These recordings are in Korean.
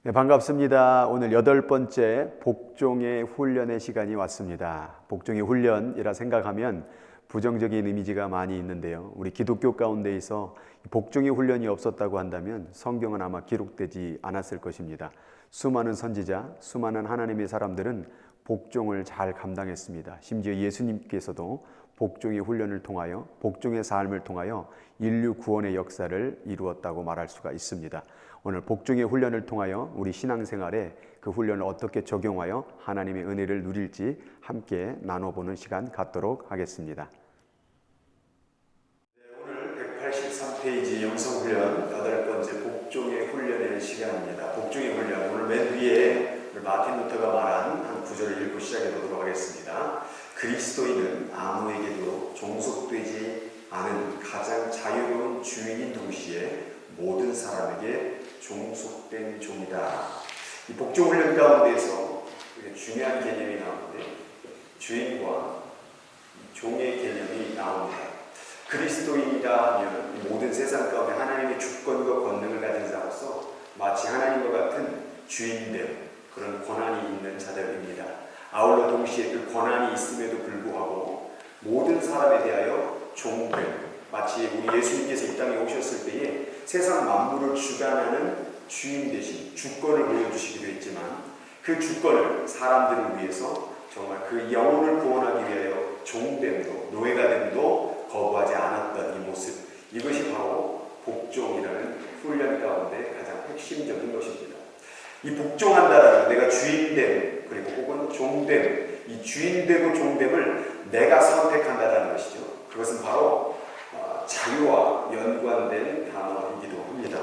네, 반갑습니다. 오늘 8번째 복종의 훈련의 시간이 왔습니다. 복종의 훈련이라 생각하면 부정적인 이미지가 많이 있는데요. 우리 기독교 가운데에서 복종의 훈련이 없었다고 한다면 성경은 아마 기록되지 않았을 것입니다. 수많은 선지자, 수많은 하나님의 사람들은 복종을 잘 감당했습니다. 심지어 예수님께서도 복종의 훈련을 통하여, 복종의 삶을 통하여 인류 구원의 역사를 이루었다고 말할 수가 있습니다. 오늘 복종의 훈련을 통하여 우리 신앙생활에 그 훈련을 어떻게 적용하여 하나님의 은혜를 누릴지 함께 나눠보는 시간 갖도록 하겠습니다. 오늘 183페이지 영성훈련 8번째 복종의 훈련의 시간입니다. 복종의 훈련, 오늘 맨 위에 마틴 루터가 말한 한 구절을 읽고 시작해 보도록 하겠습니다. 그리스도인은 아무에게도 종속되지 않은 가장 자유로운 주인인 동시에 모든 사람에게 종속된 종이다. 이 복종훈련 가운데에서 중요한 개념이 나오는데 주인과 종의 개념이 나옵니다. 그리스도인이다 하면 모든 세상 가운데 하나님의 주권과 권능을 가진 자로서 마치 하나님과 같은 주인됨, 그런 권한이 있는 자들입니다. 아울러 동시에 그 권한이 있음에도 불구하고 모든 사람에 대하여 종됨, 마치 우리 예수님께서 이 땅에 오셨을 때에 세상 만물을 주관하는 주인 대신 주권을 보여주시기도 했지만 그 주권을 사람들을 위해서 정말 그 영혼을 구원하기 위하여 종됨도 노예가 됨도 거부하지 않았던 이 모습, 이것이 바로 복종이라는 훈련 가운데 가장 핵심적인 것입니다. 이 복종한다라는 내가 주인됨 그리고 혹은 종됨, 이 주인되고 종됨을 내가 선택한다라는 것이죠. 그것은 바로 자유와 연관된 단어이기도 합니다.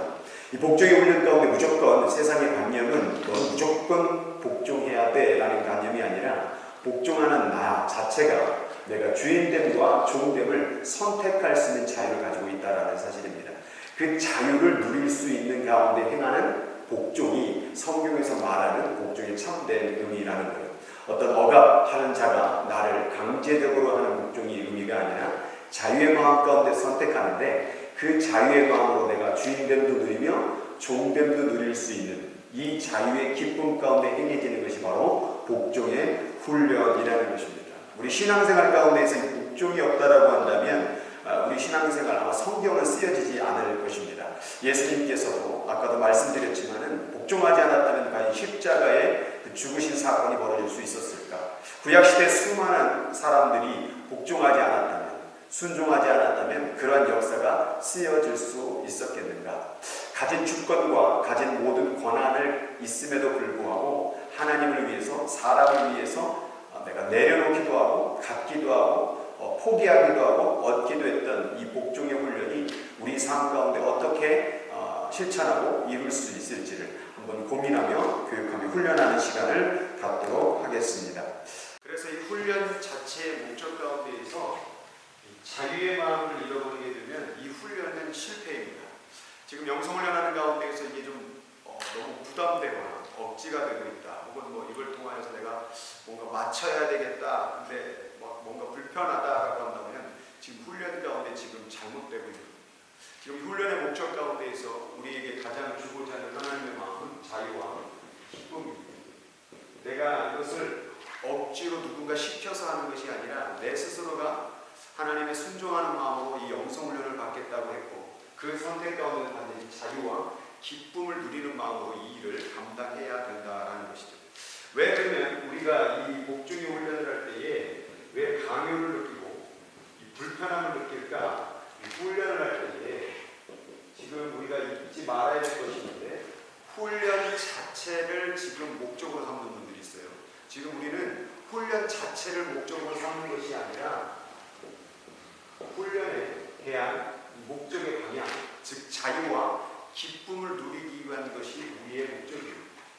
이 복종의 훈련 가운데 무조건 세상의 관념은 넌 무조건 복종해야 돼 라는 관념이 아니라 복종하는 나 자체가 내가 주인됨과 종됨을 선택할 수 있는 자유를 가지고 있다는 사실입니다. 그 자유를 누릴 수 있는 가운데 행하는 복종이 성경에서 말하는 복종의 참된 의미라는 거예요. 어떤 억압하는 자가 나를 강제적으로 하는 복종의 의미가 아니라 자유의 마음 가운데 선택하는데 그 자유의 마음으로 내가 주인됨도 누리며 종됨도 누릴 수 있는 이 자유의 기쁨 가운데 행해지는 것이 바로 복종의 훈련이라는 것입니다. 우리 신앙생활 가운데에서 이 복종이 없다라고 한다면 우리 신앙생활 아마 성경은 쓰여지지 않을 것입니다. 예수님께서도 아까도 말씀드렸지만은 복종하지 않았다면 과연 십자가에 죽으신 사건이 벌어질 수 있었을까? 구약시대 수많은 사람들이 복종하지 않았다면, 순종하지 않았다면 그러한 역사가 쓰여질 수 있었겠는가? 가진 주권과 가진 모든 권한을 있음에도 불구하고 하나님을 위해서, 사람을 위해서 내가 내려놓기도 하고 갖기도 하고 포기하기도 하고 얻기도 했던 이 복종의 훈련이 우리 삶 가운데 어떻게 실천하고 이룰 수 있을지를 한번 고민하며 교육하며 훈련하는 시간을 갖도록 하겠습니다. 그래서 이 훈련 자체의 목적 가운데에서 자유의 마음을 잃어버리게 되면 이 훈련은 실패입니다. 지금 영성훈련하는 가운데에서 이게 좀 너무 부담되거나 억지가 되고 있다. 혹은 이걸 통하여서 내가 뭔가 맞춰야 되겠다. 근데 뭔가 불편하다라고 한다면 지금 훈련 가운데 지금 잘못되고 있는 겁니다. 지금 훈련의 목적 가운데에서 우리에게 가장 주고자 하는 하나님의 마음은 자유와 기쁨입니다. 내가 이것을 억지로 누군가 시켜서 하는 것이 아니라 내 스스로가 하나님의 순종하는 마음으로 이 영성훈련을 받겠다고 했고 그 선택 가운데 받는 자유와 기쁨을 누리는 마음으로 이 일을 감당해야 된다라는 것이죠. 왜 그러면 우리가 이 복종의 훈련을 할 때에 왜 강요를 느끼고 이 불편함을 느낄까? 이 훈련을 할 때에 지금 우리가 잊지 말아야 될 것이 있는데 훈련 자체를 지금 목적으로 삼는 분들이 있어요. 지금 우리는 훈련 자체를 목적으로 삼는 것이 아니라 훈련에 대한 목적의 방향, 즉 자유와 기쁨을 누리기 위한 것이 우리의 목적이에요.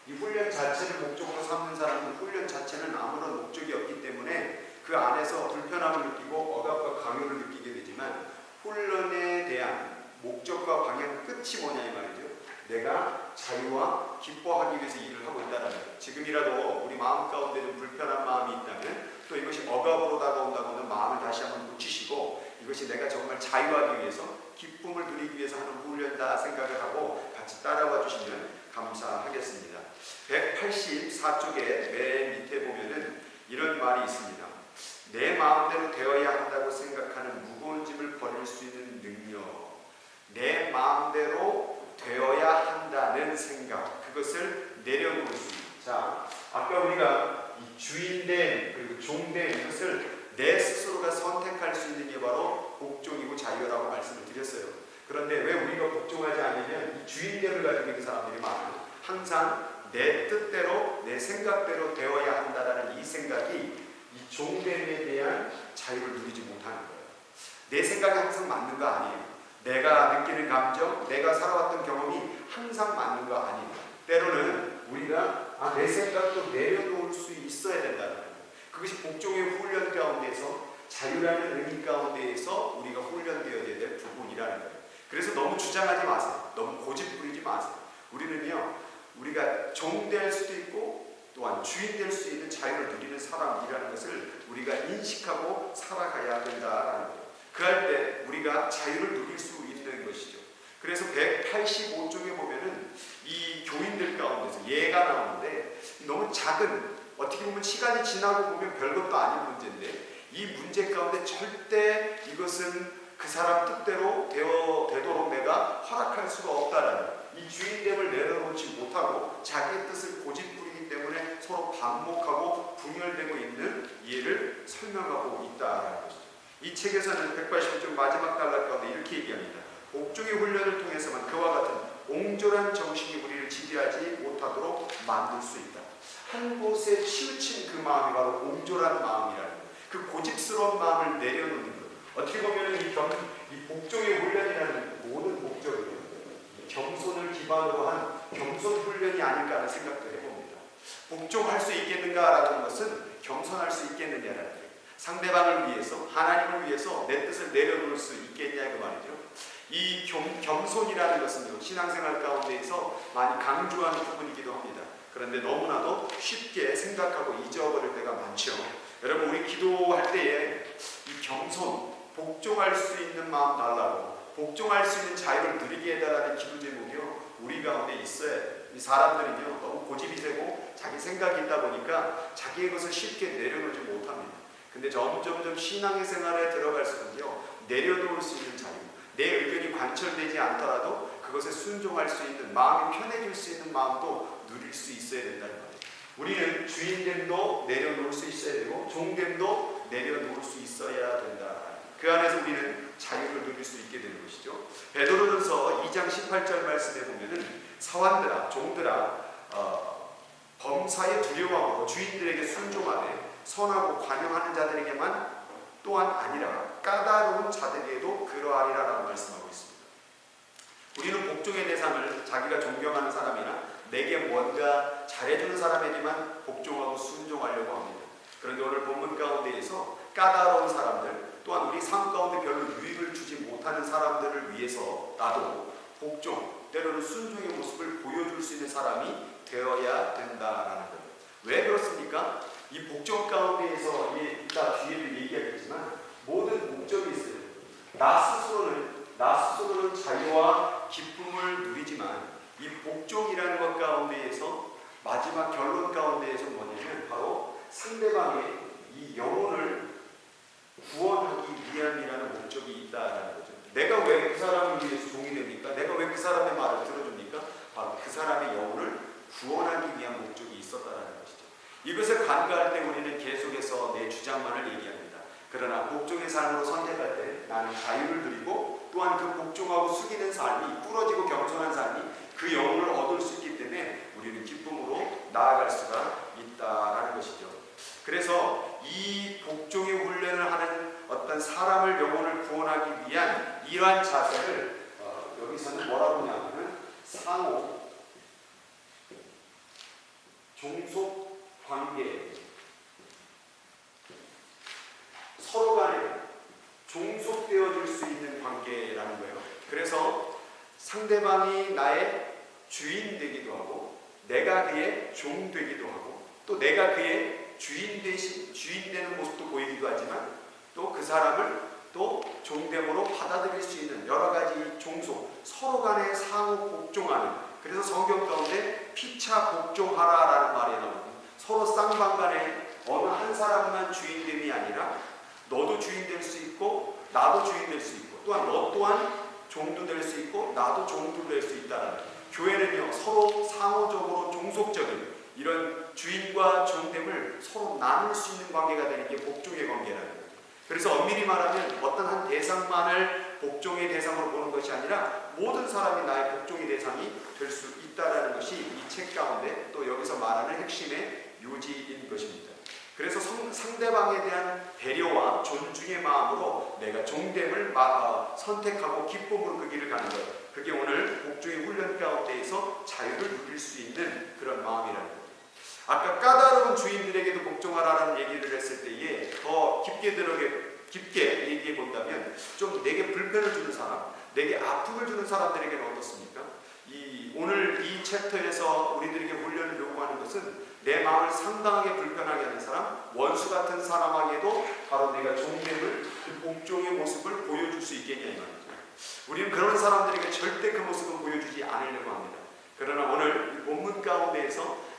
이 훈련 자체를 목적으로 삼는 사람은 훈련 자체는 아무런 목적이 없기 때문에 그 안에서 불편함을 느끼고 억압과 강요를 느끼게 되지만 훈련에 대한 목적과 방향 끝이 뭐냐 이 말이죠. 내가 자유와 기뻐하기 위해서 일을 하고 있다는 거예요. 지금이라도 우리 마음 가운데 좀 불편한 마음이 있다면 또 이것이 억압으로 다가온다고는 마음을 다시 한번 묻히시고 이것이 내가 정말 자유하기 위해서 기쁨을 누리기 위해서 하는 훈련이다 생각을 하고 같이 따라와 주시면 감사하겠습니다. 184쪽에 맨 밑에 보면은 이런 말이 있습니다. 내 마음대로 되어야 한다고 생각하는 무거운 짐을 버릴 수 있는 능력, 내 마음대로 되어야 한다는 생각, 그것을 내려놓을 수 있는. 자, 아까 우리가 이 주인됨 그리고 종됨, 이것을 내 스스로가 선택할 수 있는 게 바로 복종이고 자유라고 말씀을 드렸어요. 그런데 왜 우리가 복종하지 않으면 이 주인됨을 가지고 있는 사람들이 많아요. 항상 내 뜻대로 내 생각대로 되어야 한다라는 이 생각이 이 종됨에 대한 자유를 누리지 못하는 거예요. 내 생각이 항상 맞는 거 아니에요. 내가 느끼는 감정, 내가 살아왔던 경험이 항상 맞는 거 아니에요. 때로는 우리가 내 생각도 내려놓을 수 있어야 된다는 거예요. 그것이 복종의 훈련 가운데서, 자유라는 의미 가운데에서 우리가 훈련되어야 될 부분이라는 거예요. 그래서 너무 주장하지 마세요. 너무 고집 부리지 마세요. 우리는요, 우리가 종 될 수도 있고 또한 주인 될 수 있는 자유를 누리는 사람이라는 것을 우리가 인식하고 살아가야 된다라는 거예요. 그럴 때 우리가 자유를 누릴 수 있는 것이죠. 그래서 185쪽에 보면은 이 교인들 가운데서 예가 나오는데, 너무 작은, 어떻게 보면 시간이 지나고 보면 별것도 아닌 문제인데, 이 문제 가운데 절대 이것은 그 사람 뜻대로 되도록 내가 허락할 수가 없다라는, 이 주인됨을 내려놓지 못하고 자기의 뜻을 고집부리기 때문에 서로 반목하고 분열되고 있는 예를 설명하고 있다라는 것이죠. 이 책에서는 180쪽 마지막 단락 가운데 이렇게 얘기합니다. 복종의 훈련을 통해서만 그와 같은 옹졸한 정신이 우리를 지배하지 못하도록 만들 수 있다. 한 곳에 치우친 그 마음이 바로 옹졸한 마음이라는 것, 그 고집스러운 마음을 내려놓는 것. 어떻게 보면 이 복종의 훈련이라는 모든 목적은 겸손을 기반으로 한 겸손 훈련이 아닐까 하는 생각도 해봅니다. 복종할 수 있겠는가라는 것은 겸손할 수 있겠느냐라는 거예요. 상대방을 위해서, 하나님을 위해서 내 뜻을 내려놓을 수 있겠냐 그 말이죠. 이 겸손이라는 것은요, 신앙생활 가운데에서 많이 강조하는 부분이기도 합니다. 그런데 너무나도 쉽게 생각하고 잊어버릴 때가 많죠. 여러분, 우리 기도할 때에 이 겸손, 복종할 수 있는 마음 달라고, 복종할 수 있는 자유를 누리게 해달라는 기도 제목이요, 우리 가운데 있어야 돼요. 이 사람들은요, 너무 고집이 세고 자기 생각이 있다 보니까 자기의 것을 쉽게 내려놓지 못합니다. 근데 점점점 신앙의 생활에 들어갈수록요, 내려놓을 수 있는 자유, 내 의견이 관철되지 않더라도 그것에 순종할 수 있는, 마음이 편해질 수 있는 마음도 누릴 수 있어야 된다는 거예요. 우리는 주인됨도 내려놓을 수 있어야 되고 종됨도 내려놓을 수 있어야 된다. 그 안에서 우리는 자유를 누릴 수 있게 되는 것이죠. 베드로전서 2장 18절 말씀에 보면은 사환들아, 종들아, 범사에 두려워하고 주인들에게 순종하되 선하고 관용하는 자들에게만 또한 아니라 까다로운 자들에게도 그러하리라라고 말씀하고 있습니다. 우리는 복종의 대상을 자기가 존경하는 사람이나 내게 뭔가 잘해주는 사람에게만 복종하고 순종하려고 합니다. 그런데 오늘 본문 가운데에서 까다로운 사람들, 또한 우리 삶 가운데 별로 유익을 주지 못하는 사람들을 위해서 나도 복종, 때로는 순종의 모습을 보여줄 수 있는 사람이 되어야 된다라는 거예요. 왜 그렇습니까? 이 복종 가운데에서 이따 뒤에도 얘기하겠지만 모든 목적이 있어요. 나 스스로는 자유와 기쁨을 누리지만 이 복종이라는 것 가운데에서 마지막 결론 가운데에서 뭐냐면 바로 상대방의 이 영혼을 구원하기 위함이라는 목적이 있다라는 거죠. 내가 왜 그 사람을 위해서 종이 됩니까? 내가 왜 그 사람의 말을 들어줍니까? 바로 그 사람의 영혼을 구원하기 위한 목적이 있었다라는 것이죠. 이것을 간과할 때 우리는 계속해서 내 주장만을 얘기합니다. 그러나 복종의 삶으로 선택할 때 나는 자유를 누리고 또한 그 복종하고 숙이는 삶이, 부러지고 겸손한 삶이 그 영혼을 얻을 수 있기 때문에 우리는 기쁨으로 나아갈 수가 있다라는 것이죠. 그래서 이 복종의 훈련을 하는 어떤 사람을, 영혼을 구원하기 위한 이러한 자세를 여기서는 뭐라고 하냐면 상호 종속 관계, 서로 간에 종속되어질 수 있는 관계라는 거예요. 그래서 상대방이 나의 주인 되기도 하고 내가 그의 종 되기도 하고 또 내가 그의 주인 되는 모습도 보이기도 하지만 또 그 사람을 또 종됨으로 받아들일 수 있는 여러 가지 종속, 서로 간에 상호 복종하는 그래서 성경 가운데 피차 복종하라라는 말이 나옵니다. 서로 쌍방간에 어느 한 사람만 주인됨이 아니라 너도 주인 될 수 있고 나도 주인 될 수 있고 또한 너 또한 종도 될 수 있고 나도 종도 될 수 있다라는 교회는요 서로 상호적으로 종속적인 이런 주인과 종됨을 서로 나눌 수 있는 관계가 되는 게 복종의 관계라는 거죠. 그래서 엄밀히 말하면 어떤 한 대상만을 복종의 대상으로 보는 것이 아니라 모든 사람이 나의 복종의 대상이 될 수 있다는 것이 이 책 가운데 또 여기서 말하는 핵심의 요지인 것입니다. 그래서 상대방에 대한 배려와 존중의 마음으로 내가 종됨을 선택하고 기쁨으로 그 길을 가는 것, 그게 오늘 복종의 훈련 가운데에서 자유를 누릴 수 있는 그런 마음이라는 거예요. 아까 까다로운 주인들에게도 복종하라는 얘기를 했을 때에 더 깊게 얘기해 본다면 좀 내게 불편을 주는 사람, 내게 아픔을 주는 사람들에게는 어떻습니까? 오늘 이 챕터에서 우리들에게 훈련을 요구하는 것은 내 마음을 상당하게 불편하게 하는 사람, 원수 같은 사람에게도 바로 내가 종됨을, 그 복종의 모습을 보여줄 수 있겠냐 이 말이죠. 우리는 그런 사람들에게 절대 그 모습을 보여주지 않으려고 합니다. 그러나 오늘 이 본문 가운데에서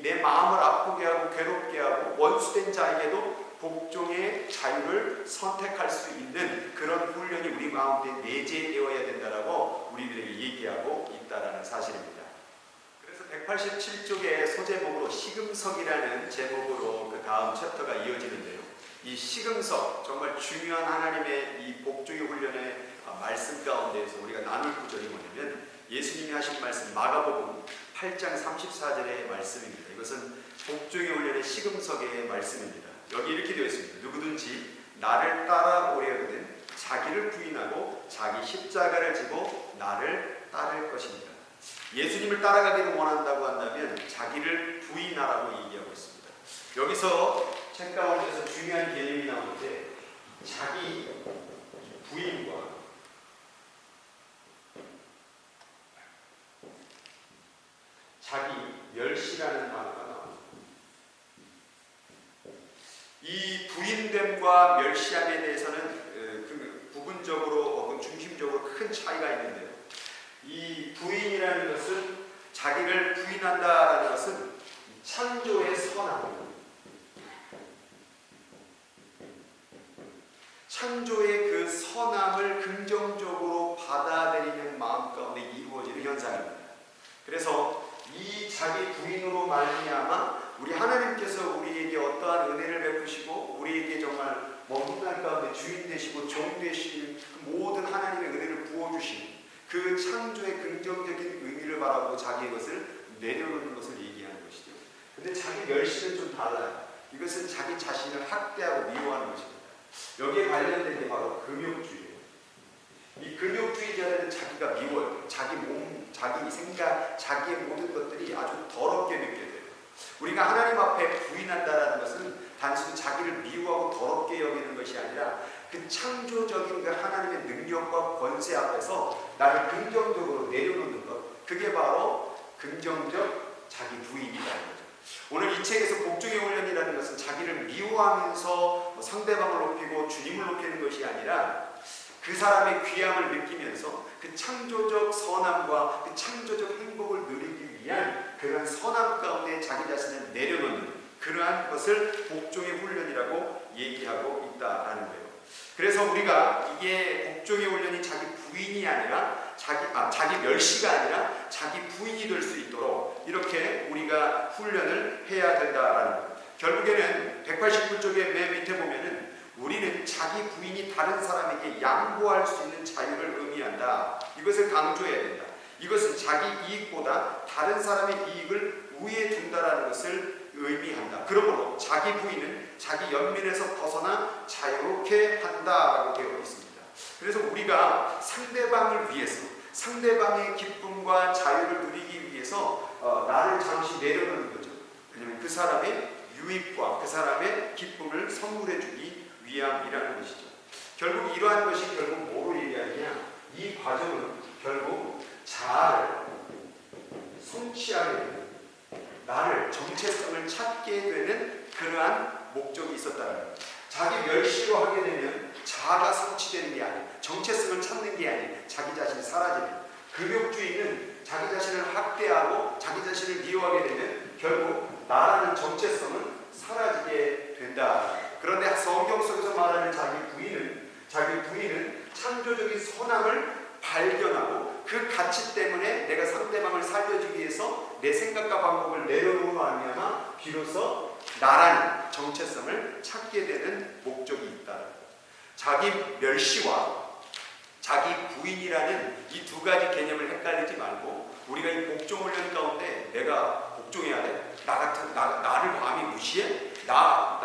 내 마음을 아프게 하고 괴롭게 하고 원수된 자에게도 복종의 자유를 선택할 수 있는 그런 훈련이 우리 마음에 내재되어야 된다라고 우리들에게 얘기하고 있다라는 사실입니다. 그래서 187쪽의 소제목으로 시금석이라는 제목으로 그 다음 챕터가 이어지는데요. 이 시금석, 정말 중요한 하나님의 이 복종의 훈련의 말씀 가운데에서 우리가 나눌 구절이 뭐냐면 예수님이 하신 말씀 마가복음 8장 34절의 말씀입니다. 이것은 복종의 훈련의 시금석의 말씀입니다. 여기 이렇게 되어 있습니다. 누구든지 나를 따라오려거든 자기를 부인하고 자기 십자가를 지고 나를 따를 것입니다. 예수님을 따라가기를 원한다고 한다면 자기를 부인하라고 얘기하고 있습니다. 여기서 책 가운데서 중요한 개념이 나오는데 자기 부인과 자기 멸시라는 단어가 나옵니다. 이 부인됨과 멸시함에 대해서는 부분적으로 혹은 중심적으로 큰 차이가 있는데요. 이 부인이라는 것은 자기를 부인한다라는 것은 창조의 선함, 창조의 그 선함을 긍정적으로 받아들이는 마음 가운데 이루어지는 현상입니다. 그래서 이 자기 부인으로 말미암아 우리 하나님께서 우리에게 어떠한 은혜를 베푸시고 우리에게 정말 먼 땅 가운데 주인 되시고 종 되신 그 모든 하나님의 은혜를 부어주신 그 창조의 긍정적인 의미를 바라보고 자기의 것을 내려놓는 것을 얘기하는 것이죠. 근데 자기 멸시는 좀 달라요. 이것은 자기 자신을 학대하고 미워하는 것입니다. 여기에 관련된 게 바로 금욕주의예요. 이 금욕주의자들은 자기가 미워요. 자기 몸, 자기 생각, 자기의 모든 것들이 아주 더럽게 느껴져요. 우리가 하나님 앞에 부인한다는 것은 단순히 자기를 미워하고 더럽게 여기는 것이 아니라 그 창조적인 그 하나님의 능력과 권세 앞에서 나를 긍정적으로 내려놓는 것, 그게 바로 긍정적 자기 부인이라는 거죠. 오늘 이 책에서 복종의 훈련이라는 것은 자기를 미워하면서 상대방을 높이고 주님을 높이는 것이 아니라 그 사람의 귀함을 느끼면서 그 창조적 선함과 그 창조적 행복을 누리기 위한 그런 선함 가운데 자기 자신을 내려놓는 그러한 것을 복종의 훈련이라고 얘기하고 있다라는 거예요. 그래서 우리가 이게 복종의 훈련이 자기 부인이 아니라 자기 멸시가 아니라 자기 부인이 될 수 있도록 이렇게 우리가 훈련을 해야 된다라는 거예요. 결국에는 189쪽의 맨 밑에 보면은 우리는 자기 부인이 다른 사람에게 양보할 수 있는 자유를 의미한다. 이것을 강조해야 된다. 이것은 자기 이익보다 다른 사람의 이익을 우위에 둔다라는 것을 의미한다. 그러므로 자기 부인은 자기 연민에서 벗어나 자유롭게 한다라고 되어 있습니다. 그래서 우리가 상대방을 위해서 상대방의 기쁨과 자유를 누리기 위해서 나를 잠시 내려놓는 거죠. 왜냐하면 그 사람의 유익과 그 사람의 기쁨을 선물해 주기 위함이라는 것이죠. 결국 이러한 것이 결국 뭐로 얘기하느냐, 이 과정은 결국 자아를 성취하게 되는, 나를 정체성을 찾게 되는 그러한 목적이 있었다는 거예요. 자기 멸시로 하게 되면 자아가 성취되는 게 아니에요. 정체성을 찾는 게 아니에요. 자기 자신이 사라지는. 금욕주의는 자기 자신을 학대하고 자기 자신을 미워하게 되면 결국 나라는 정체성은 사라지게 된다. 그런데 성경 속에서 말하는 자기 부인은 창조적인 선함을 발견하고 그 가치 때문에 내가 상대방을 살려주기 위해서 내 생각과 방법을 내려놓고 말미암아 비로소 나라는 정체성을 찾게 되는 목적이 있다. 자기 멸시와 자기 부인이라는 이 두 가지 개념을 헷갈리지 말고 우리가 이 복종 훈련 가운데 내가 복종해야 돼? 나를 감히 무시해? 내가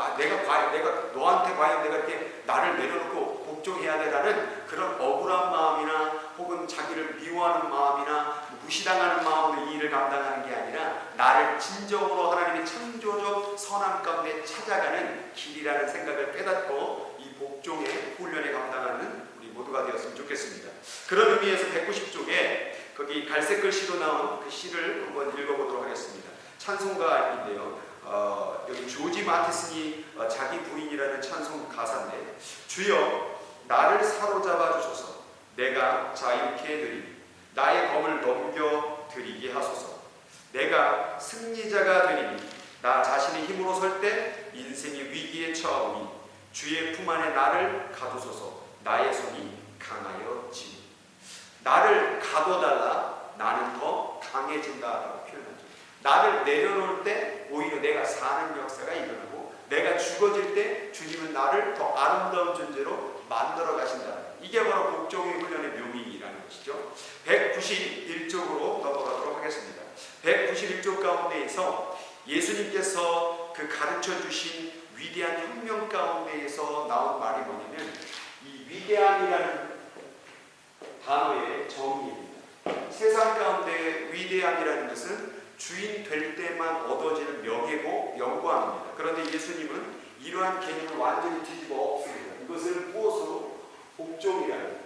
너한테 과연 내가 이렇게 나를 내려놓고 복종해야 되라는 그런 억울한 마음이나 혹은 자기를 미워하는 마음이나 무시당하는 마음으로 이 일을 감당하는 게 아니라 나를 진정으로 하나님의 창조적 선함 가운데 찾아가는 길이라는 생각을 깨닫고 이 복종의 훈련에 감당하는 우리 모두가 되었으면 좋겠습니다. 그런 의미에서 190쪽에 거기 갈색 글씨로 나온 그 시를 한번 읽어보도록 하겠습니다. 찬송가인데요. 여기 조지 마티슨이 자기 부인이라는 찬송 가사인데, 주여 나를 사로잡아 주소서, 내가 자유케 해드리니 나의 검을 넘겨 드리게 하소서. 내가 승리자가 되리니 나 자신의 힘으로 설 때 인생의 위기에 처하오니 주의 품 안에 나를 가두소서. 나의 손이 강하여 지니. 나를 가둬달라, 나는 더 강해진다라고 표현하죠. 나를 내려놓을 때 오히려 내가 사는 역사가 일어나고, 내가 죽어질 때 주님은 나를 더 아름다운 존재로 만들어 가신다. 이게 바로 복종의 훈련의 묘미라는 것이죠. 191쪽으로 넘어가도록 하겠습니다. 191쪽 가운데에서 예수님께서 그 가르쳐 주신 위대한 혁명 가운데에서 나온 말이 뭐냐면, 이 위대함이라는 단어의 정의입니다. 세상 가운데 위대함이라는 것은 주인 될 때만 얻어지는 명예고 영광입니다. 그런데 예수님은 이러한 개념을 완전히 뒤집어 엎습니다. 이것을 무엇으로? 복종이라는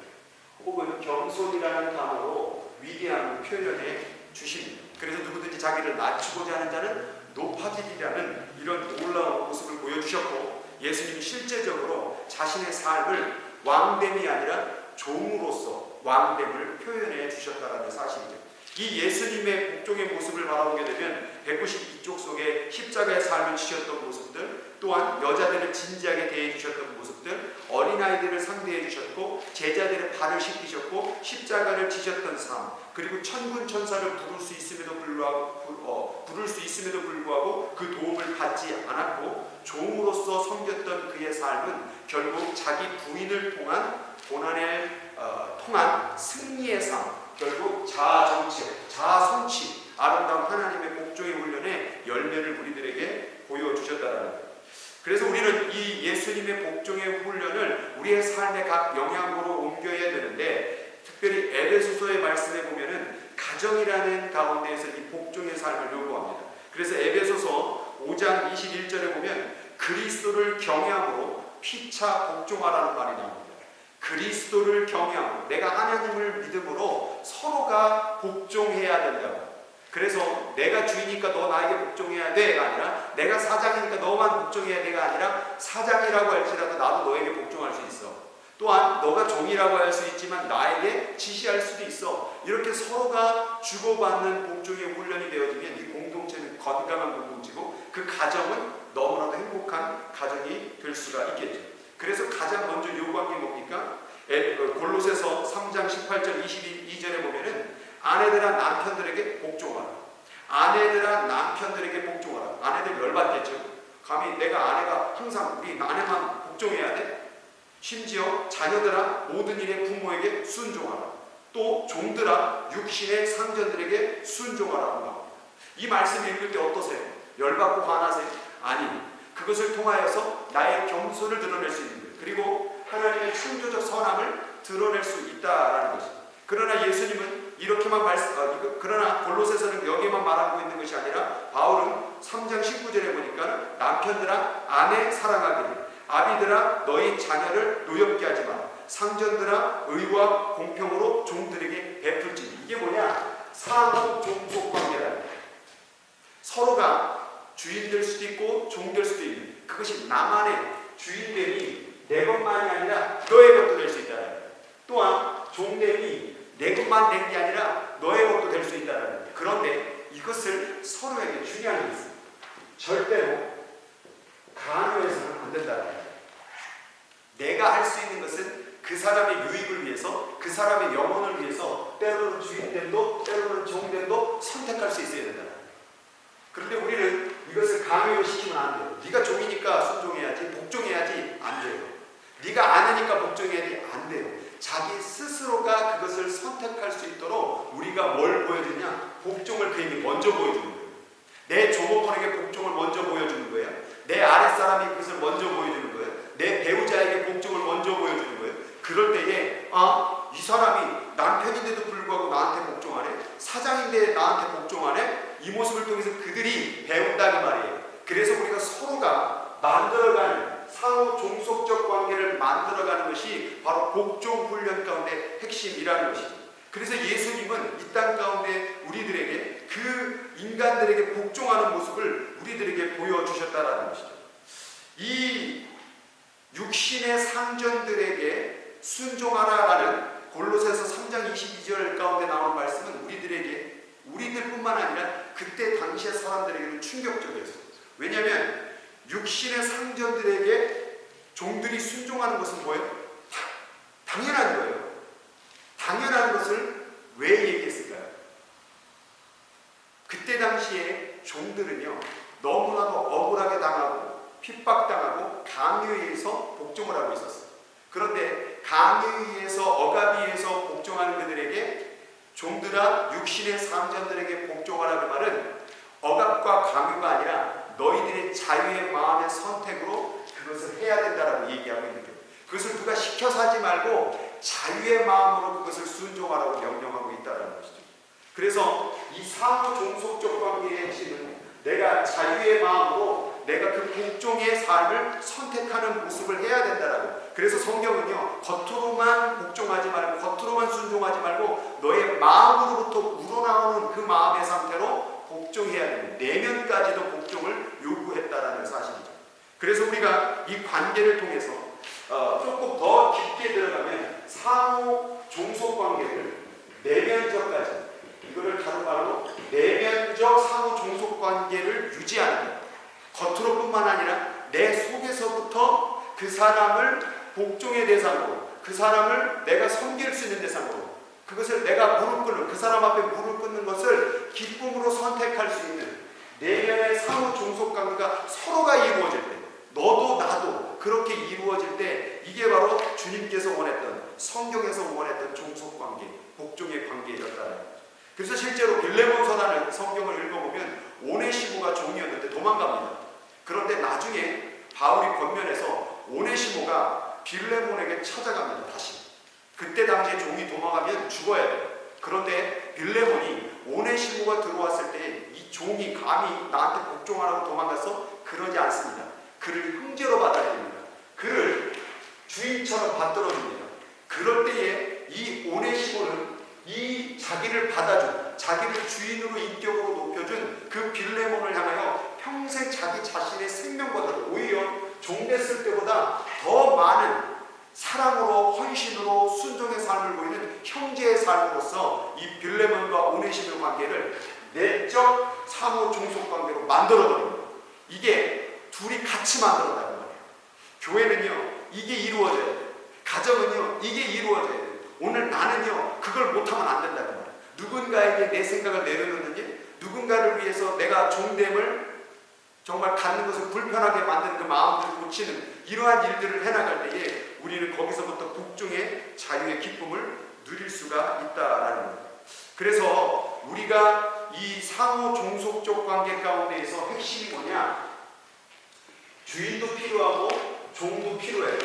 혹은 겸손이라는 단어로 위대함을 표현해 주십니다. 그래서 누구든지 자기를 낮추고자 하는 자는 높아지리라는 이런 놀라운 모습을 보여주셨고, 예수님이 실제적으로 자신의 삶을 왕됨이 아니라 종으로서 왕됨을 표현해 주셨다는 사실이죠. 이 예수님의 복종의 모습을 바라보게 되면 192쪽 속에 십자가의 삶을 지셨던 모습들, 또한 여자들을 진지하게 대해 주셨던 모습들, 어린아이들을 상대해 주셨고 제자들의 발을 씻기셨고 십자가를 지셨던 삶, 그리고 천군 천사를 부를 수 있음에도 불구하고 그 도움을 받지 않았고 종으로서 섬겼던 그의 삶은 결국 자기 부인을 통한 고난을 통한 승리의 삶, 결국 자아정체, 자아성취, 아름다운 하나님의 복종의 훈련의 열매를 우리들에게 보여주셨다는 거예요. 그래서 우리는 이 예수님의 복종의 훈련을 우리의 삶의 각 영역으로 옮겨야 되는데, 특별히 에베소서의 말씀에 보면은 가정이라는 가운데에서 이 복종의 삶을 요구합니다. 그래서 에베소서 5장 21절에 보면 그리스도를 경외함으로 피차 복종하라는 말이 나옵니다. 그리스도를 경외함으로, 내가 하나님을 믿음으로 서로가 복종해야 된다고. 그래서 내가 주이니까 너 나에게 복종해야 돼가 아니라, 내가 사장이니까 너만 복종해야 돼가 아니라, 사장이라고 할지라도 나도 너에게 복종할 수 있어. 또한 너가 종이라고 할 수 있지만 나에게 지시할 수도 있어. 이렇게 서로가 주고받는 복종의 훈련이 되어지면 이 공동체는 건강한 공동체고, 그 가정은 너무나도 행복한 가정이 될 수가 있겠죠. 그래서 가장 먼저 요구한 게 뭡니까? 골로새서 3장 18절 22절에 보면은 아내들아 남편들에게 복종하라. 아내들아 남편들에게 복종하라. 아내들 열받겠죠. 감히 내가 아내가 항상 우리 아내만 복종해야 돼? 심지어 자녀들아 모든 일에 부모에게 순종하라. 또 종들아 육신의 상전들에게 순종하라고 나옵니다. 이 말씀을 읽을 때 어떠세요? 열받고 화나세요? 아니, 그것을 통하여서 나의 겸손을 드러낼 수 있는 거예요. 그리고 하나님의 창조적 선함을 드러낼 수 있다라는 것입니다. 그러나 예수님은 이렇게만 그러나 골로새서는 여기에만 말하고 있는 것이 아니라, 바울은 3장 19절에 보니까 남편들아 아내 사랑하기를, 아비들아 너희 자녀를 노엽게 하지 마라, 상전들아 의와 공평으로 종들에게 베풀지니. 이게 뭐냐? 상호 종속 관계라는 거예요. 서로가 주인 될 수도 있고 종 될 수도 있는, 그것이 나만의 주인됨이 내 것만이 아니라 너의 것도 될 수 있다는 거예요. 또한 종됨이 내 것만 된 게 아니라 너의 것도 될 수 있다는 거예요. 그런데 이것을 서로에게 중요한 게 있습니다. 절대로 강요해서는 안 된다는 거예요. 내가 할 수 있는 것은 그 사람의 유익을 위해서, 그 사람의 영혼을 위해서 때로는 주인됨도 때로는 종됨도 선택할 수 있어야 된다. 그런데 우리는 이것을 강요를 시키면 안 돼요. 네가 종이니까 순종해야지, 복종해야지, 안 돼요. 네가 아느니까 복종해야지, 안 돼요. 자기 스스로가 그것을 선택할 수 있도록 우리가 뭘 보여주냐? 복종을 그에게 먼저 보여주는 거예요. 내 조목원에게 복종을 먼저 보여주는 거예요. 내 아랫사람이 그것을 먼저 보여주는 거예요. 내 배우자에게 복종을 먼저 보여주는 거예요. 그럴 때에 이 사람이 남편인데도 불구하고 나한테 복종하네, 사장인데 나한테 복종하네, 이 모습을 통해서 그들이 배운다 그 말이에요. 그래서 우리가 서로가 만들어가는 상호 종속적 관계를 만들어가는 것이 바로 복종 훈련 가운데 핵심이라는 것이죠. 그래서 예수님은 이 땅 가운데 우리들에게 그 인간들에게 복종하는 모습을 우리들에게 보여주셨다라는 것이죠. 이 육신의 상전들에게 순종하라라는 골로새서 3장 22절 가운데 나오는 말씀은 우리들뿐만 아니라 그때 당시의 사람들에게는 충격적이었어요. 왜냐하면 육신의 상전들에게 종들이 순종하는 것은 뭐예요? 당연한 거예요. 당연한 것을 왜 얘기했을까요? 그때 당시에 종들은요, 너무나도 억울하게 당하고 핍박당하고 강요에 의해서 복종을 하고 있었어요. 그런데 강요에 의해서, 억압에 의해서 복종하는 그들에게 종들아 육신의 상전들에게 복종하라 그 말은 억압과 강요가 아니라 너희들의 자유의 마음의 선택으로 그것을 해야 된다라고 얘기하고 있는 거예요. 그것을 누가 시켜서 하지 말고 자유의 마음으로 그것을 순종하라고 명령하고 있다는 것이죠. 그래서 이 상호 종속적 관계의 핵심은 내가 자유의 마음으로 내가 그 복종의 삶을 선택하는 모습을 해야 된다라고. 그래서 성경은요, 겉으로만 복종하지 말고, 겉으로만 순종하지 말고 너의 마음으로부터 우러나오는 그 마음의 상태로 복종해야 되는, 내면까지도 복종을 요구했다라는 사실이죠. 그래서 우리가 이 관계를 통해서 조금 더 깊게 들어가면 상호 종속 관계를 내면적까지, 이거를 다른 말로 내면적 상호 종속 관계를 유지하는 것. 겉으로뿐만 아니라 내 속에서부터 그 사람을 복종의 대상으로, 그 사람을 내가 섬길 수 있는 대상으로, 그것을 내가 무릎 꿇는, 그 사람 앞에 무릎 꿇는 것을 기쁨으로 선택할 수 있는 내면의 상호 종속 관계가 서로가 이루어질 때, 너도 나도 그렇게 이루어질 때, 이게 바로 주님께서 원했던, 성경에서 원했던 종속 관계, 복종의 관계였다는 거죠. 그래서 실제로 빌레몬서라는 성경을 읽어보면 오네시모가 종이었는데 도망갑니다. 그런데 나중에 바울이 권면해서 오네시모가 빌레몬에게 찾아갑니다. 다시. 그때 당시에 종이 도망가면 죽어야 돼요. 그런데 빌레몬이 오네시모가 들어왔을 때 이 종이 감히 나한테 복종하라고 도망가서 그러지 않습니다. 그를 형제로 받아들입니다. 그를 주인처럼 받들어줍니다. 그럴 때에 이 오네시모는 이 자기를 받아준, 자기를 주인으로 인격으로 높여준 그 빌레몬을 향하여 평생 자기 자신의 생명보다도 오히려 종됐을 때보다 더 많은 사랑으로, 헌신으로, 순종의 삶을 보이는 형제의 삶으로서 이 빌레몬과 오네시모의 관계를 내적 상호 종속 관계로 만들어버립니다. 이게 둘이 같이 만들었다는 거예요. 교회는요, 이게 이루어져야 돼요. 가정은요, 이게 이루어져야 돼요. 오늘 나는요, 그걸 못하면 안 된다는 거예요. 누군가에게 내 생각을 내려놓느니, 누군가를 위해서 내가 종됨을 정말 갖는 것을 불편하게 만드는 그 마음을 고치는 이러한 일들을 해나갈 때에 우리는 거기서부터 복종의 자유의 기쁨을 누릴 수가 있다라는 거예요. 그래서 우리가 이 상호 종속적 관계 가운데에서 핵심이 뭐냐? 주인도 필요하고 종도 필요해요.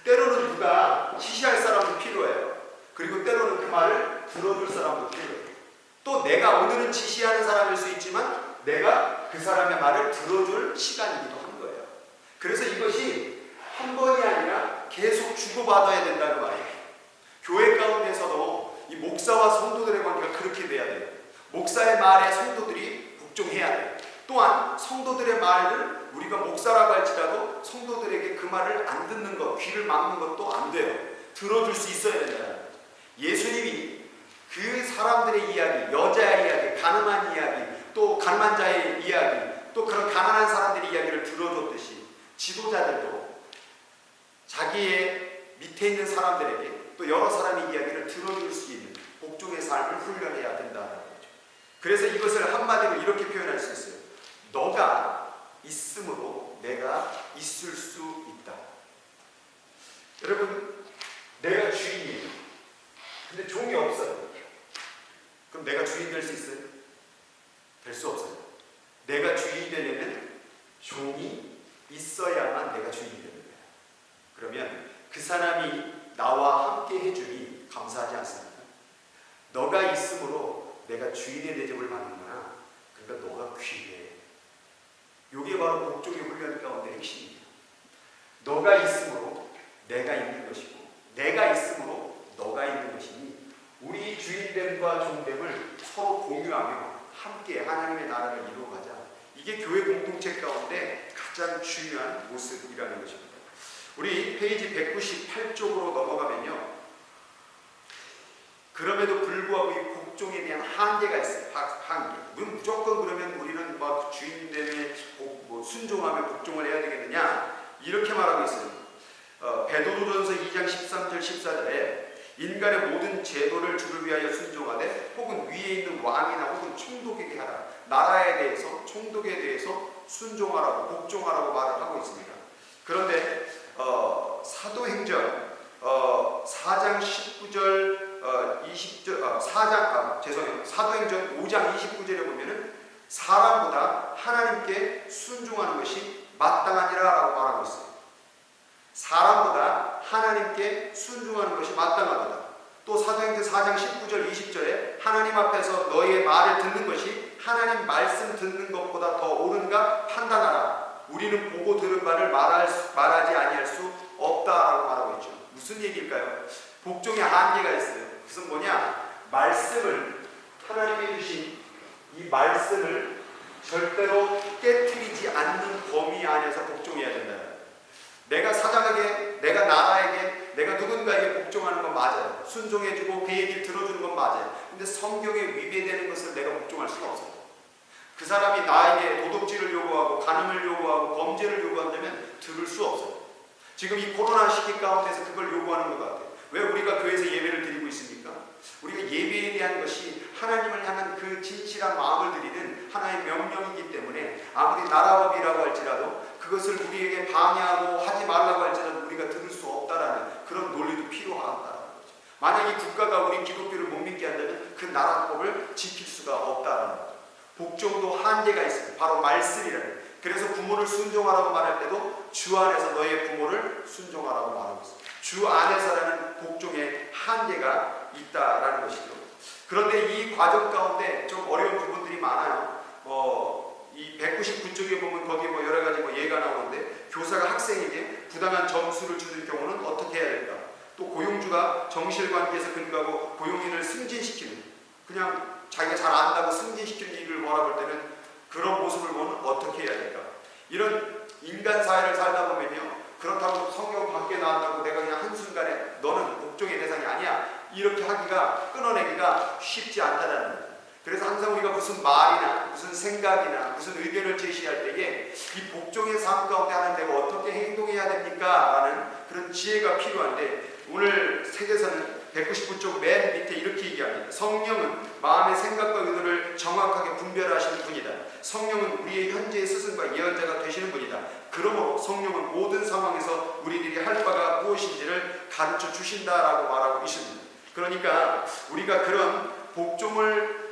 때로는 누가 지시할 사람도 필요해요. 그리고 때로는 그 말을 들어줄 사람도 필요해요. 또 내가 오늘은 지시하는 사람일 수 있지만 내가 그 사람의 말을 들어줄 시간이기도 한 거예요. 그래서 이것이 한 번이 아니라 계속 주고받아야 된다는 말이에요. 교회 가운데서도 이 목사와 성도들의 관계가 그렇게 돼야 돼요. 목사의 말에 성도들이 복종해야 돼요. 또한 성도들의 말을 우리가 목사라고 할지라도 성도들에게 그 말을 안 듣는 것, 귀를 막는 것도 안 돼요. 들어줄 수 있어야 된다. 예수님이 그 사람들의 이야기, 여자의 이야기, 가늠한 이야기, 또 가늠한 자의 이야기, 또 그런 가난한 사람들의 이야기를 들어줬듯이 지도자들도 자기의 밑에 있는 사람들에게 또 여러 사람의 이야기를 들어줄 수 있는 복종의 삶을 훈련해야 된다는 거죠. 그래서 이것을 한마디로 이렇게 표현할 수 있어요. 너가 있음으로 내가 있을 수 있다. 여러분, 내가 주인이에요. 근데 종이 없어요. 그럼 내가 주인 될 수 있어요? 될 수 없어요. 내가 주인이 되려면 종이 있어야만 내가 주인이 되는 거예요. 그러면 그 사람이 나와 함께 해주니 감사하지 않습니까? 너가 있음으로 내가 주인의 대접을 받는구나. 그러니까 너가 귀해. 이게 바로 복종의 훈련 가운데 핵심입니다. 너가 있음으로 내가 있는 것이고 내가 있음으로 너가 있는 것이니 우리 주인됨과 종됨을 서로 공유하며 함께 하나님의 나라를 이루어가자. 이게 교회 공동체 가운데 가장 중요한 모습이라는 것입니다. 우리 페이지 198쪽으로 넘어가면요. 그럼에도 불구하고 이 복종에 대한 한계가 있어요. 한계. 무조건 그러면 우리는 막 주인됨에 순종하며 복종을 해야 되겠느냐? 이렇게 말하고 있어요. 베드로전서 2장 13절 14절에 인간의 모든 제도를 주를 위하여 순종하되 혹은 위에 있는 왕이나 혹은 총독에게 하라. 나라에 대해서 총독에 대해서 순종하라고 복종하라고 말을 하고 있습니다. 그런데 사도행전 4장 19절 20절 사도행전 5장 29절에 보면은 사람보다 하나님께 순종하는 것이 마땅하니라라고 말하고 있어요. 사람보다 하나님께 순종하는 것이 마땅하다. 또 사도행전 4장 19절 20절에 하나님 앞에서 너의 말을 듣는 것이 하나님 말씀 듣는 것보다 더 옳은가 판단하라. 우리는 보고 들은 바를 말하지 아니할 수 없다라고 말하고 있죠. 무슨 얘기일까요? 복종의 한계가 있어요. 그것은 뭐냐? 말씀을 하나님이 주신 이 말씀을 절대로 깨트리지 않는 범위 안에서 복종해야 된다. 내가 사장에게, 내가 나라에게, 내가 누군가에게 복종하는 건 맞아요. 순종해주고 그 얘기를 들어주는 건 맞아요. 근데 성경에 위배되는 것을 내가 복종할 수가 없어요. 그 사람이 나에게 도덕질을 요구하고 간음을 요구하고 범죄를 요구한다면 들을 수 없어요. 지금 이 코로나 시기 가운데서 그걸 요구하는 것 같아요. 왜 우리가 교회에서 예배를 드리고 있습니까? 우리가 예배에 대한 것이 하나님을 향한 그 진실한 마음을 드리는 하나의 명령이기 때문에 아무리 나라법이라고 할지라도 그것을 우리에게 방해하고 하지 말라고 할지라도 우리가 들을 수 없다라는 그런 논리도 필요하다는 거죠. 만약 이 국가가 우리 기독교를 못 믿게 한다면 그 나라법을 지킬 수가 없다라는 거죠. 복종도 한계가 있습니다. 바로 말씀이라는. 그래서 부모를 순종하라고 말할 때도 주 안에서 너의 부모를 순종하라고 말하고 있습니다. 주 안에서라는 복종의 한계가 있다라는 것이죠. 그런데 이 과정 가운데 좀 어려운 부분들이 많아요. 이 199쪽에 보면 거기 여러 가지 예가 나오는데 교사가 학생에게 부당한 점수를 주는 경우는 어떻게 해야 될까? 또 고용주가 정실관계에서 근거하고 고용인을 승진시키는 그냥 자기가 잘 안다고 승진시키는 일을 몰아볼 때는 그런 모습을 보면 어떻게 해야 될까? 이런 인간 사회를 살다 보면요. 그렇다고 성경 밖에 나왔다고 내가 그냥 한순간에 너는 복종의 대상이 아니야. 이렇게 하기가 끊어내기가 쉽지 않다는 거예요. 그래서 항상 우리가 무슨 말이나 무슨 생각이나 무슨 의견을 제시할 때에 이 복종의 삶 가운데 하는 내가 어떻게 행동해야 됩니까? 라는 그런 지혜가 필요한데 오늘 책에서는 199쪽 맨 밑에 이렇게 얘기합니다. 성령은 마음의 생각과 의도를 정확하게 분별하시는 분이다. 성령은 우리의 현재의 스승과 예언자가 되시는 분이다. 그러므로 성령은 모든 상황에서 우리들이 할 바가 무엇인지를 가르쳐 주신다라고 말하고 있습니다. 그러니까 우리가 그런 복종을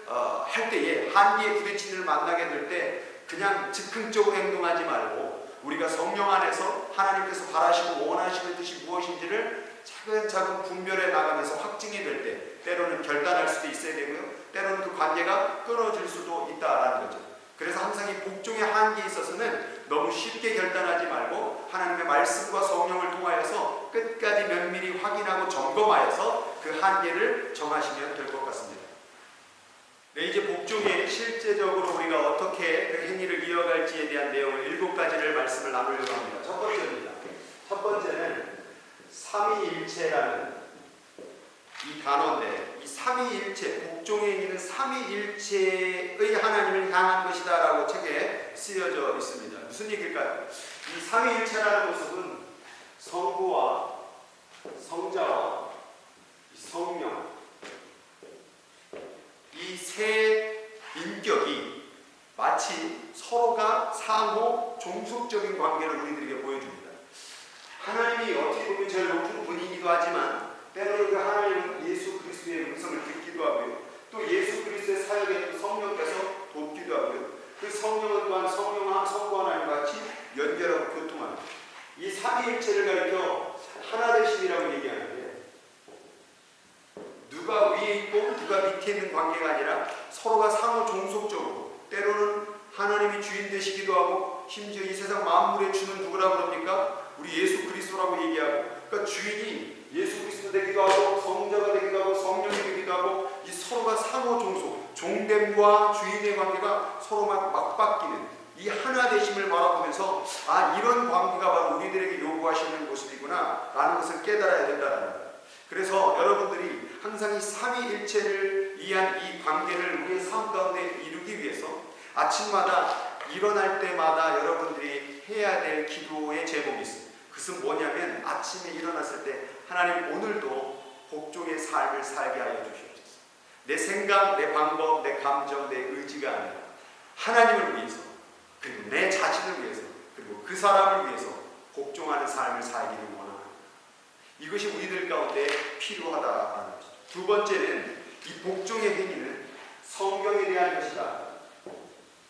할 때에 한계의 부딪힘을 만나게 될 때 그냥 즉흥적으로 행동하지 말고 우리가 성령 안에서 하나님께서 바라시고 원하시는 뜻이 무엇인지를 차근차근 분별해 나가면서 확증이 될 때 때로는 결단할 수도 있어야 되고요. 때로는 그 관계가 끊어질 수도 있다라는 거죠. 그래서 항상 이 복종의 한계에 있어서는 너무 쉽게 결단하지 말고 하나님의 말씀과 성령을 통하여서 끝까지 면밀히 확인하고 점검하여서 그 한계를 정하시면 될 것 같습니다. 네, 이제 복종에 실제적으로 우리가 어떻게 그 행위를 이어갈지에 대한 내용을 7가지를 말씀을 나누려고 합니다. 첫 번째입니다. 첫 번째는 삼위일체라는 이 단어인데 이 삼위일체, 복종에 있는 삼위일체의 하나님을 향한 것이다라고 책에 쓰여져 있습니다. 무슨 얘기일까요? 이 삼위일체라는 모습은 성부와 성자와 성령 이 세 인격이 마치 서로가 상호 종속적인 관계를 우리들에게 보여줍니다. 하나님이 어떻게 보면 제일 높은 분이기도 하지만 때로는 그 하나님은 예수 그리스도의 음성을 듣기도 하고요. 또 예수 그리스도의 사역에 성령께서 돕기도 하고요. 그 성령은 또한 성부 하나님과 같이 연결하고 교통합니다. 이 삼위일체를 가리켜 하나 되심이라고 얘기하는데 누가 위에 있고 누가 밑에 있는 관계가 아니라 서로가 상호 종속적으로 때로는 하나님이 주인 되시기도 하고 심지어 이 세상 만물의 주는 누구라고 그럽니까? 우리 예수 그리스도라고 얘기하고 그러니까 주인이 예수 그리스도 되기도 하고 성자가 되기도 하고 성령이 되기도 하고 이 서로가 상호 종속 종됨과 주인의 관계가 서로 막 바뀌는 이 하나 되심을 바라보면서 아 이런 관계가 바로 우리들에게 요구하시는 모습이구나 라는 것을 깨달아야 된다는 거예요. 그래서 여러분들이 항상 이 삼위일체를 위한 이 관계를 우리의 삶 가운데 이루기 위해서 아침마다 일어날 때마다 여러분들이 해야 될 기도의 제목이 있습니다. 그것은 뭐냐면 아침에 일어났을 때 하나님 오늘도 복종의 삶을 살게 하여 주시옵소서. 내 생각, 내 방법, 내 감정, 내 의지가 아니라 하나님을 위해서 그리고 내 자신을 위해서 그리고 그 사람을 위해서 복종하는 삶을 살기를 원합니다. 이것이 우리들 가운데 필요하다라는 것이죠. 두 번째는 이 복종의 행위는 성경에 대한 것이다.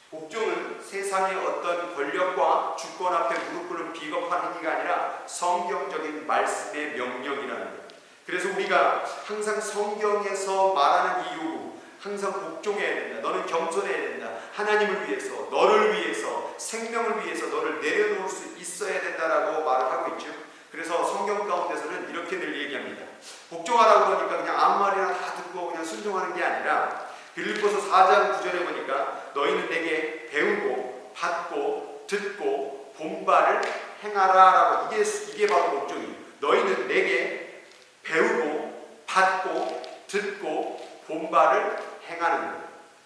복종은 세상의 어떤 권력과 주권 앞에 무릎 꿇는 비겁한 행위가 아니라 성경적인 말씀의 명령이라는 거예요. 그래서 우리가 항상 성경에서 말하는 이 요구, 항상 복종해야 된다. 너는 겸손해야 된다. 하나님을 위해서, 너를 위해서, 생명을 위해서 너를 내려놓을 수 있어야 된다라고 말을 하고 있죠. 그래서 성경 가운데서는 이렇게 늘 얘기합니다. 복종하라고 그러니까 그냥 아무 말이나 다 듣고 그냥 순종하는 게 아니라 빌립보서 4장 9절에 보니까 너희는 내게 배우고 받고 듣고 본바를 행하라라고 이게 바로 복종이에요. 너희는 내게 배우고 받고 듣고 본바를 행하는 거예요.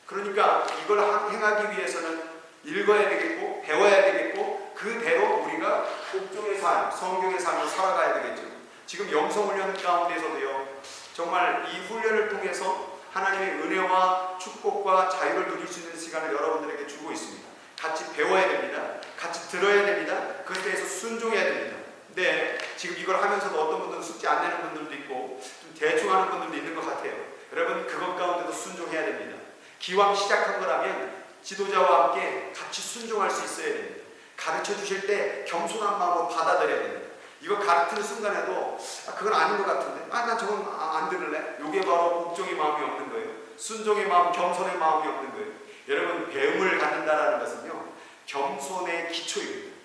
그러니까 이걸 행하기 위해서는 읽어야 되겠고 배워야 되겠고 그대로 우리가 복종의 삶, 성경의 삶을 살아가야 되겠죠. 지금 영성훈련 가운데서도요. 정말 이 훈련을 통해서 하나님의 은혜와 축복과 자유를 누릴 수 있는 시간을 여러분들에게 주고 있습니다. 같이 배워야 됩니다. 같이 들어야 됩니다. 그것에 대해서 순종해야 됩니다. 근데 지금 이걸 하면서도 어떤 분들은 숙제 안 내는 분들도 있고 좀 대충 하는 분들도 있는 것 같아요. 여러분 그것 가운데도 순종해야 됩니다. 기왕 시작한 거라면 지도자와 함께 같이 순종할 수 있어야 됩니다. 가르쳐 주실 때 겸손한 마음으로 받아들여야 됩니다. 이거 가르치는 순간에도 그건 아닌 것 같은데 난 저건 안 들을래? 이게 바로 복종의 마음이 없는 거예요. 순종의 마음, 겸손의 마음이 없는 거예요. 여러분 배움을 갖는다는 것은요 겸손의 기초입니다.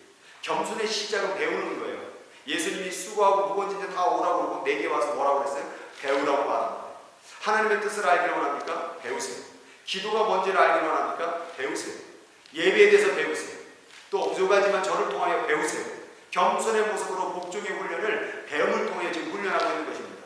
겸손의 시작은 배우는 거예요. 예수님이 수고하고 무거운 짐 다 오라고 그러고 내게 와서 뭐라고 그랬어요? 배우라고 말합니다. 하나님의 뜻을 알기를 원합니까? 배우세요. 기도가 뭔지를 알기를 원합니까? 배우세요. 예배에 대해서 배우세요. 또 부족하지만 저를 통하여 배우세요. 겸손의 모습으로 복종의 훈련을 배움을 통해 지금 훈련하고 있는 것입니다.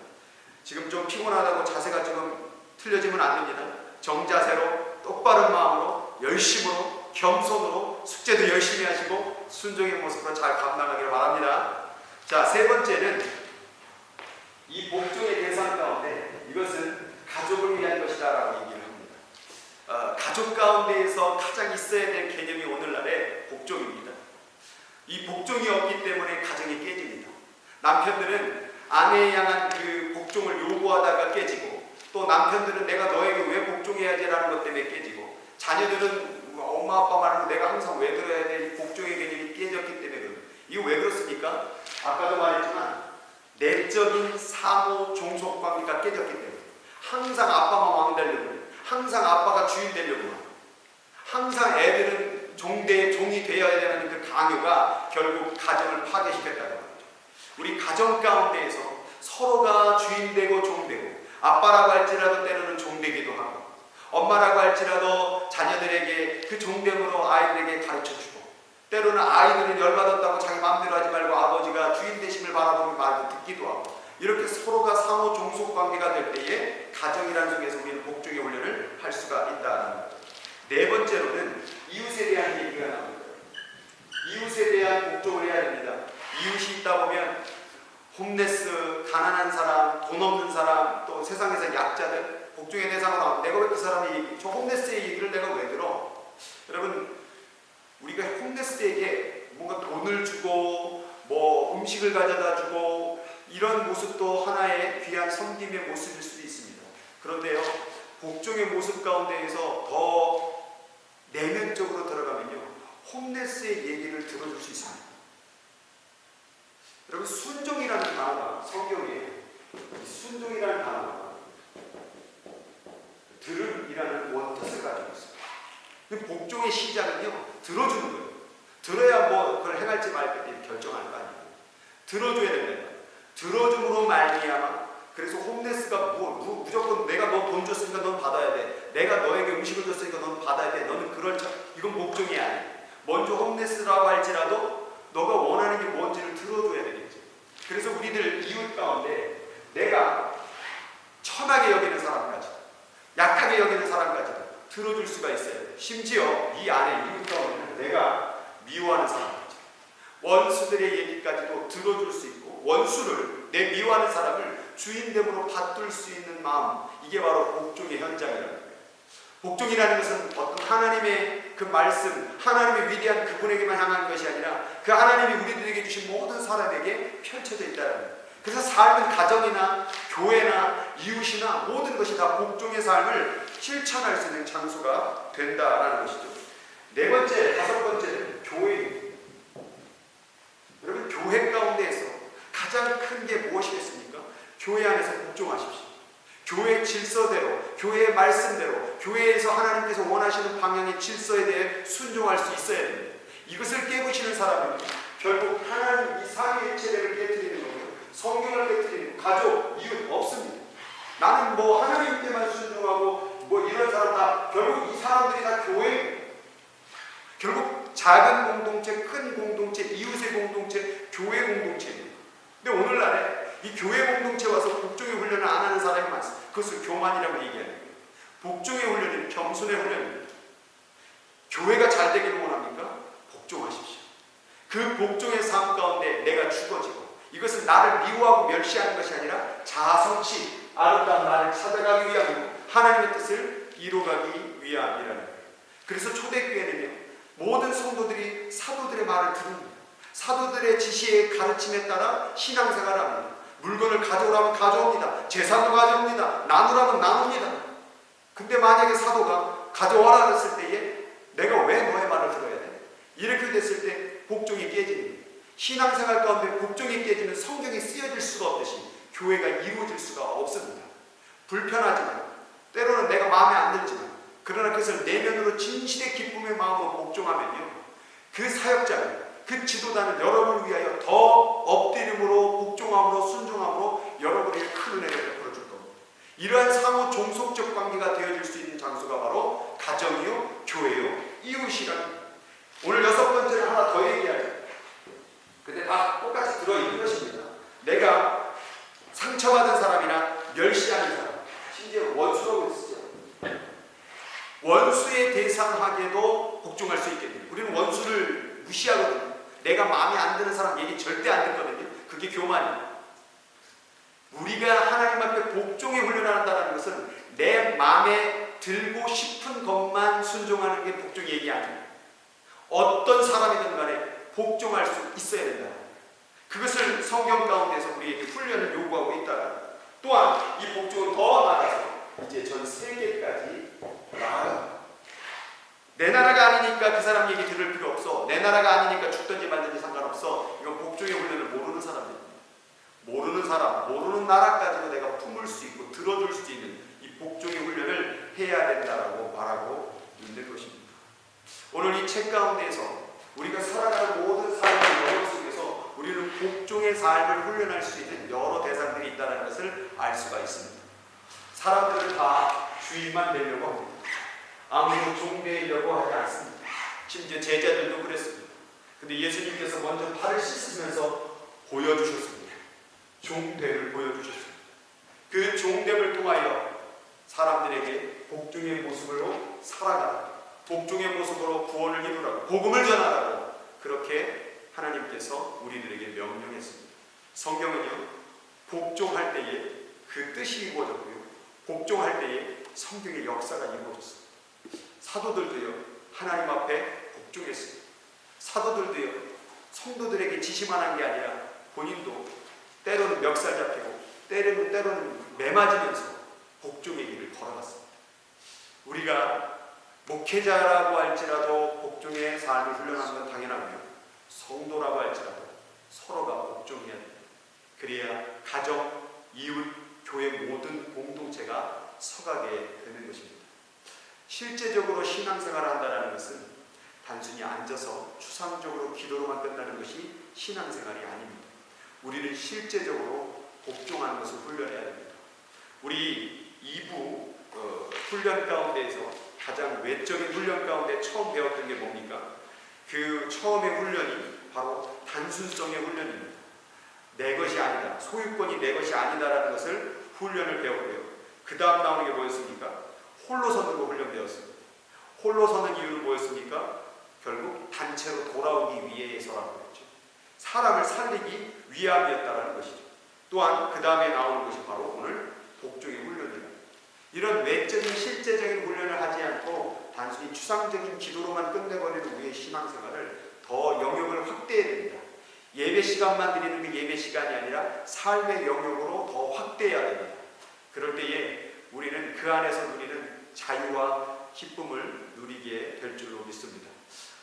지금 좀 피곤하다고 자세가 지금 틀려지면 안 됩니다. 정자세로 똑바른 마음으로 열심으로 겸손으로 숙제도 열심히 하시고 순종의 모습으로 잘 감당하기를 바랍니다. 자, 세 번째는 이 복종의 대상 가운데 이것은 가족을 위한 것이다라고 얘기를 합니다. 가족 가운데에서 가장 있어야 될 개념이 오늘날의 복종입니다. 이 복종이 없기 때문에 가정이 깨집니다. 남편들은 아내에 향한 그 복종을 요구하다가 깨지고 또 남편들은 내가 너에게 왜 복종해야지라는 것 때문에 깨지고 자녀들은 엄마 아빠 말로 내가 항상 왜 들어야 돼? 이 복종의 개념이 깨졌기 때문에 그래요. 이거 왜 그렇습니까? 아까도 말했지만 내적인 상호 종속 관계가 깨졌기 때문에 항상 아빠만 왕 되려고 해요. 항상 아빠가 주인 되려고 해요. 항상 애들은 종이 되어야 되는 그 강요가 결국 가정을 파괴시켰다는 거죠. 우리 가정 가운데에서 서로가 주인되고 종되고 아빠라고 할지라도 때로는 종되기도 하고 엄마라고 할지라도 자녀들에게 그 종됨으로 아이들에게 가르쳐주고 때로는 아이들은 열받았다고 자기 마음대로 하지 말고 아버지가 주인 되심을 바라보는 말도 듣기도 하고 이렇게 서로가 상호 종속 관계가 될 때에 가정이라는 속에서 우리는 복종의 훈련을 할 수가 있다는 거예요. 네 번째로는 이웃에 대한 얘기가 나옵니다. 이웃에 대한 복종을 해야 됩니다. 이웃이 있다 보면 홈레스, 가난한 사람, 돈 없는 사람, 또 세상에서 약자들, 복종의 대상으로 나오면 내가 왜 그 사람의 얘기, 저 홈레스의 얘기를 내가 왜 들어? 여러분, 우리가 홈레스에게 뭔가 돈을 주고 뭐 음식을 가져다 주고 이런 모습도 하나의 귀한 섬김의 모습일 수도 있습니다. 그런데요, 복종의 모습 가운데에서 더 내면적으로 들어가면요, 홈레스의 얘기를 들어줄 수 있습니다. 여러분, 순종이라는 단어가 성경에, 순종이라는 단어가 들음이라는 원뜻을 가지고 있어요. 복종의 시작은요, 들어주는 거예요. 들어야 뭐 그걸 행할지 말지 결정할 거 아니에요. 들어줘야 됩니다. 들어줌으로 말미암아. 그래서 홈레스가 무조건 내가 너 돈 줬으니까 넌 받아야 돼. 내가 너에게 음식을 줬으니까 넌 받아야 돼. 너는 그럴 이건 복종이 아니에요. 먼저 홈레스라고 할지라도 너가 원하는 게 뭔지를 들어줘야 되겠죠. 그래서 우리들 이웃 가운데 내가 천하게 여기는 사람까지, 약하게 여기는 사람까지 들어줄 수가 있어요. 심지어 이 안에 이웃 가운데는 내가 미워하는 사람까지, 원수들의 얘기까지도 들어줄 수 있고, 원수를, 내 미워하는 사람을 주인됨으로 받들 수 있는 마음, 이게 바로 복종의 현장이라는 거예요. 복종이라는 것은 어떤 하나님의 그 말씀, 하나님의 위대한 그분에게만 향한 것이 아니라 그 하나님이 우리들에게 주신 모든 사람에게 펼쳐져 있다는 거예요. 그래서 삶은 가정이나 교회나 이웃이나 모든 것이 다 복종의 삶을 실천할 수 있는 장소가 된다라는 것이죠. 네 번째, 다섯 번째는 교회입니다. 여러분, 교회 가운데에서 가장 큰 게 무엇이겠습니까? 교회 안에서 복종하십시오. 교회의 질서대로, 교회의 말씀대로, 교회에서 하나님께서 원하시는 방향의 질서에 대해 순종할 수 있어야 됩니다. 이것을 깨부시는 사람은 결국 하나님 이 삼위일체를 깨뜨리는 거고요, 성경을 깨뜨리는 가족, 이웃 없습니다. 나는 뭐 하나님께만 순종하고 뭐 이런 사람 다, 결국 이 사람들이 다 교회예요. 결국 작은 공동체, 큰 공동체, 이웃의 공동체, 교회 공동체입니다. 근데 오늘날에 이 교회 공동체 와서 복종의 훈련을 안 하는 사람이 많습니다. 그것을 교만이라고 얘기하는 거예요. 복종의 훈련은 겸손의 훈련입니다. 교회가 잘 되기를 원합니까? 복종하십시오. 그 복종의 삶 가운데 내가 죽어지고, 이것은 나를 미워하고 멸시하는 것이 아니라 자아성취, 아름다운 나를 찾아가기 위함이고 하나님의 뜻을 이루어가기 위함이라는 거예요. 그래서 초대교회는요, 모든 성도들이 사도들의 말을 들습니다. 사도들의 지시에 가르침에 따라 신앙생활을 합니다. 물건을 가져오라면 가져옵니다. 재산도 가져옵니다. 나누라면 나눕니다. 근데 만약에 사도가 가져와라 그랬을 때에 내가 왜 너의 말을 들어야 돼? 이렇게 됐을 때 복종이 깨집니다. 신앙생활 가운데 복종이 깨지면 성경이 쓰여질 수가 없듯이 교회가 이루어질 수가 없습니다. 불편하지만, 때로는 내가 마음에 안 들지만, 그러나 그것을 내면으로 진실의 기쁨의 마음으로 복종하면요, 그 사역자는, 그 지도자는 여러분을 위하여 더 엎드림으로, 복종함으로, 순종함으로 여러분에게 큰 은혜를 베풀어 줄 겁니다. 이러한 상호 종속적 관계가 되어질 수 있는 장소가 바로 가정이요, 교회요, 이웃이라는 거예요. 오늘 여섯 번째는 하나 더 얘기하죠. 근데 다 똑같이 들어있는 것입니다. 내가 상처받은 사람이나 멸시하는 사람, 심지어 원수라고 했었죠. 원수의 대상하게도 복종할 수 있겠네요. 우리는 원수를 무시하거든요. 내가 마음에 안 드는 사람 얘기 절대 안 듣거든요. 그게 교만이에요. 우리가 하나님 앞에 복종의 훈련을 한다는 것은 내 마음에 들고 싶은 것만 순종하는 게 복종 얘기 아니에요. 어떤 사람이든 간에 복종할 수 있어야 된다. 그것을 성경 가운데서 우리에게 훈련을 요구하고 있다. 또한 이 복종은 더 나아가서 이제 전 세계까지 나아가. 내 나라가 아니니까 그 사람 얘기 들을 필요 없어. 내 나라가 아니니까 죽든지 말든지 상관없어. 이건 복종의 훈련을 모르는 사람입니다. 모르는 사람, 모르는 나라까지도 내가 품을 수 있고 들어줄 수 있는 이 복종의 훈련을 해야 된다라고 말하고 있는 것입니다. 오늘 이 책 가운데에서 우리가 살아가는 모든 삶의 영역 속에서 우리는 복종의 삶을 훈련할 수 있는 여러 대상들이 있다는 것을 알 수가 있습니다. 사람들은 다 주인만 되려고 합니다. 아무도 종되려고 하지 않습니다. 심지어 제자들도 그랬습니다. 근데 예수님께서 먼저 팔을 씻으면서 보여주셨습니다. 종됨을 보여주셨습니다. 그 종됨을 통하여 사람들에게 복종의 모습으로 살아가라, 복종의 모습으로 구원을 이루라고, 복음을 전하라고 그렇게 하나님께서 우리들에게 명령했습니다. 성경은요, 복종할 때에 그 뜻이 이루어졌고요, 복종할 때에 성경의 역사가 이루어졌습니다. 사도들도요, 하나님 앞에 복종했습니다. 사도들도요, 성도들에게 지시만 한 게 아니라 본인도 때로는 멱살 잡히고 때로는 매맞으면서 복종의 길을 걸어갔습니다. 우리가 목회자라고 할지라도 복종의 삶을 훈련하는 건 당연하고요, 성도라고 할지라도 서로가 복종해야 됩니다. 그래야 가정, 이웃, 교회 모든 공동체가 서가게 되는 것입니다. 실제적으로 신앙생활을 한다는 것은 단순히 앉아서 추상적으로 기도로만 끝나는 것이 신앙생활이 아닙니다. 우리는 실제적으로 복종하는 것을 훈련해야 됩니다. 우리 2부 훈련 가운데에서 가장 외적인 훈련 가운데 처음 배웠던 게 뭡니까? 그 처음의 훈련이 바로 단순성의 훈련입니다. 내 것이 아니다, 소유권이 내 것이 아니다라는 것을 훈련을 배웠고요. 그 다음 나오는 게 뭐였습니까? 홀로 서는 거 훈련되었습니다. 홀로 서는 이유는 뭐였습니까? 결국 단체로 돌아오기 위해서라고 했죠. 사람을 살리기 위함이었다라는 것이죠. 또한 그 다음에 나오는 것이 바로 오늘 복종의 훈련입니다. 이런 외적인 실제적인 훈련을 하지 않고 단순히 추상적인 기도로만 끝내버리는 우리의 신앙생활을 더 영역을 확대해야 됩니다. 예배 시간만 드리는 게 예배 시간이 아니라 삶의 영역으로 더 확대해야 됩니다. 그럴 때에 우리는 그 안에서 누리는 자유와 기쁨을 누리게 될 줄로 믿습니다.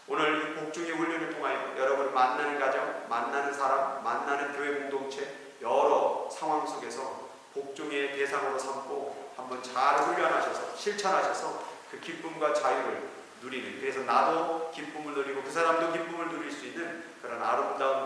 오늘 이 복종의 훈련을 통하여 여러분 만나는 가정, 만나는 사람, 만나는 교회 공동체 여러 상황 속에서 복종의 대상으로 삼고 한번 잘 훈련하셔서 실천하셔서 그 기쁨과 자유를 누리는, 그래서 나도 기쁨을 누리고 그 사람도 기쁨을 누릴 수 있는 그런 아름다운